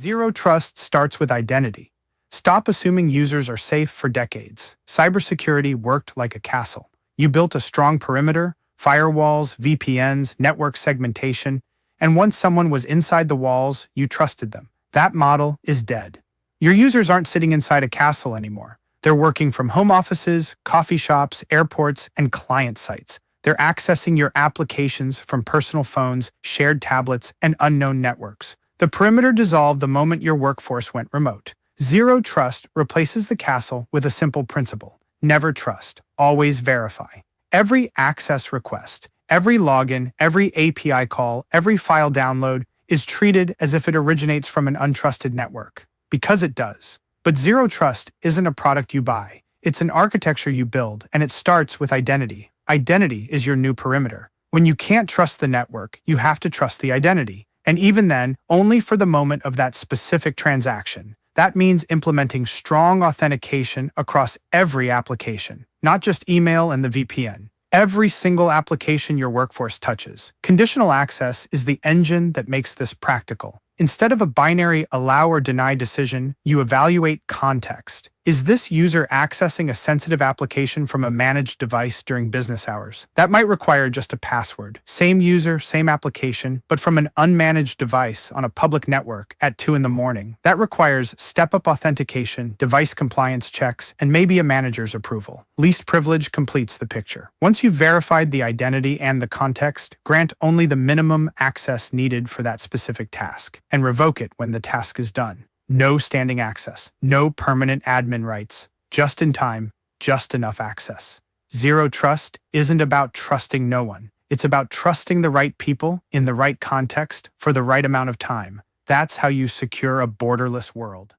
Zero trust starts with identity. Stop assuming users are safe for decades. Cybersecurity worked like a castle. You built a strong perimeter, firewalls, VPNs, network segmentation, and once someone was inside the walls, you trusted them. That model is dead. Your users aren't sitting inside a castle anymore. They're working from home offices, coffee shops, airports, and client sites. They're accessing your applications from personal phones, shared tablets, and unknown networks. The perimeter dissolved the moment your workforce went remote. Zero trust replaces the castle with a simple principle. Never trust, always verify. Every access request, every login, every API call, every file download is treated as if it originates from an untrusted network. Because it does. But zero trust isn't a product you buy. It's an architecture you build, and it starts with identity. Identity is your new perimeter. When you can't trust the network, you have to trust the identity. And even then, only for the moment of that specific transaction. That means implementing strong authentication across every application, not just email and the VPN. Every single application your workforce touches. Conditional access is the engine that makes this practical. Instead of a binary allow or deny decision, you evaluate context. Is this user accessing a sensitive application from a managed device during business hours? That might require just a password. Same user, same application, but from an unmanaged device on a public network at 2 in the morning. That requires step-up authentication, device compliance checks, and maybe a manager's approval. Least privilege completes the picture. Once you've verified the identity and the context, grant only the minimum access needed for that specific task, and revoke it when the task is done. No standing access, no permanent admin rights, just in time, just enough access. Zero trust isn't about trusting no one. It's about trusting the right people in the right context for the right amount of time. That's how you secure a borderless world.